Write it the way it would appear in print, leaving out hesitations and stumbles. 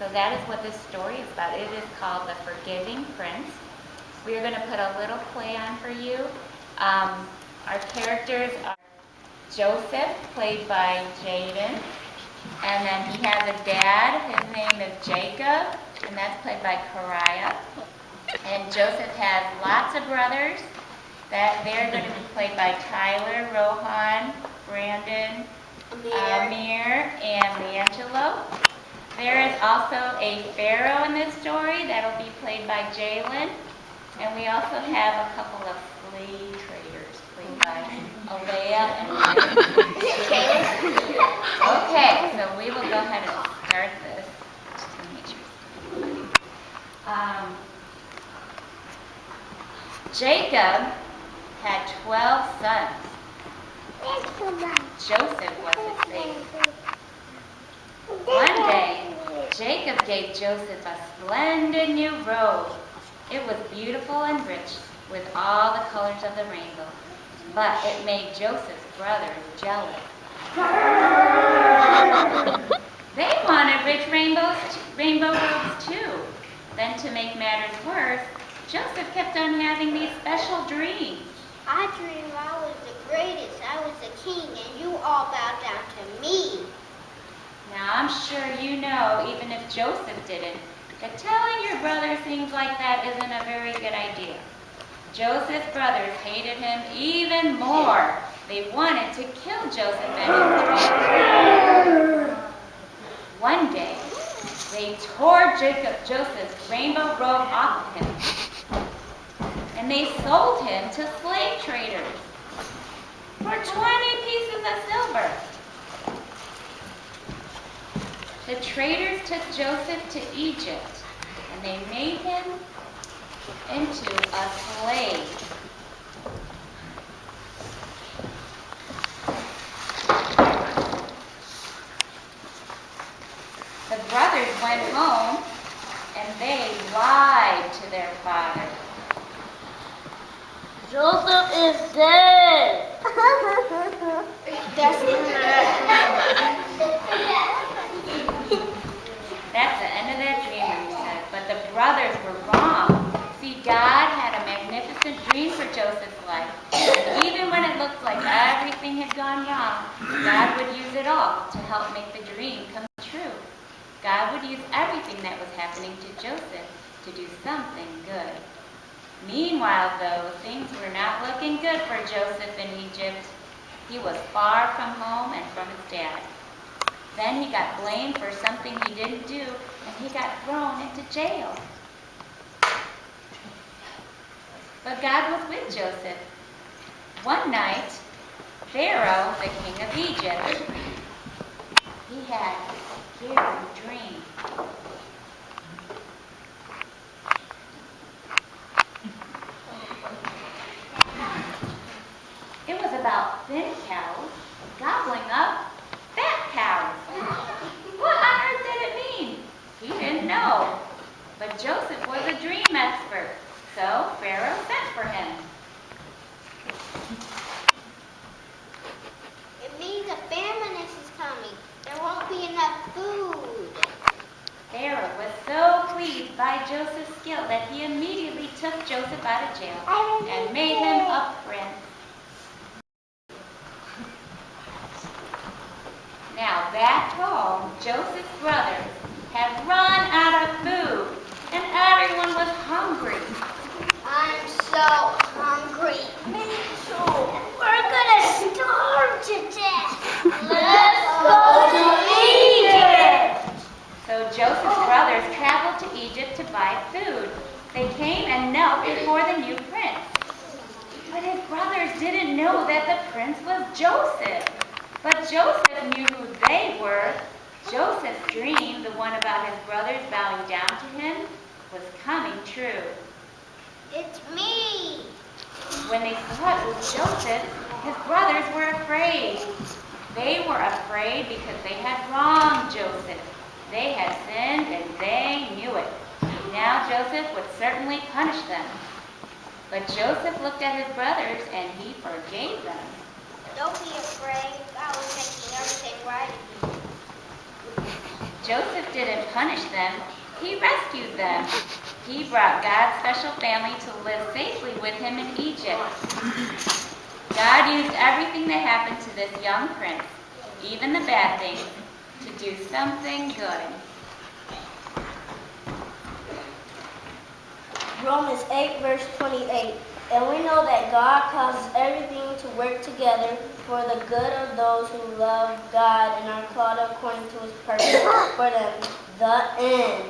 So that is what this story is about. It is called The Forgiving Prince. We are going to put a little play on for you. Our characters are Joseph, played by Jaden. And then he has a dad, his name is Jacob, and that's played by Kariah. And Joseph has lots of brothers that they're going to be played by Tyler, Rohan, Brandon, Amir, and Leangelo. There is also a pharaoh in this story that'll be played by Jalen. And we also have a couple of slave traders played by Alea and Mary. Okay, so we will go ahead and start this. Just to make sure. Jacob had 12 sons. Joseph was his favorite. One day, Jacob gave Joseph a splendid new robe. It was beautiful and rich with all the colors of the rainbow, but it made Joseph's brothers jealous. They wanted rich rainbow robes too. Then to make matters worse, Joseph kept on having these special dreams. I dreamed I was the greatest, I was the king, and you all bowed down to me. Now I'm sure you know, even if Joseph didn't, that telling your brother things like that isn't a very good idea. Joseph's brothers hated him even more. They wanted to kill Joseph and his dreams. One day, they tore Joseph's rainbow robe off of him, and they sold him to slave traders for 20 pieces of silver. The traders took Joseph to Egypt, and they made him into a slave. The brothers went home, and they lied to their father. Joseph is dead. That's the end of that dream, he said. But the brothers were wrong. See, God had a magnificent dream for Joseph's life. And even when it looked like everything had gone wrong, God would use it all to help make the dream come true. God would use everything that was happening to Joseph to do something good. Meanwhile, though, things were not looking good for Joseph in Egypt. He was far from home and from his dad. Then he got blamed for something he didn't do, and he got thrown into jail. But God was with Joseph. One night, Pharaoh, the king of Egypt, he had a scary dream. It was about thin cows gobbling up fat cows. What on earth did it mean? He didn't know. But Joseph was a dream expert, so Pharaoh sent for him. It means a famine is coming. There won't be enough food. Pharaoh was so pleased by Joseph's skill that he immediately took Joseph out of jail and made him a prince. Now back home, Joseph's brothers had run out of food, and everyone was hungry. I'm so hungry. Me too. We're gonna starve to death. Let's go to Egypt. So Joseph's brothers traveled to Egypt to buy food. They came and knelt before the new prince. But his brothers didn't know that the prince was Joseph. But Joseph knew who they were. Joseph's dream, the one about his brothers bowing down to him, was coming true. It's me. When they saw it was Joseph, his brothers were afraid. They were afraid because they had wronged Joseph. They had sinned and they knew it. Now Joseph would certainly punish them. But Joseph looked at his brothers and he forgave them. Don't be afraid. God was making everything right. Joseph didn't punish them, he rescued them. He brought God's special family to live safely with him in Egypt. God used everything that happened to this young prince, even the bad things, to do something good. Romans 8, verse 28. And we know that God causes everything to work together for the good of those who love God and are called according to his purpose for them. The end.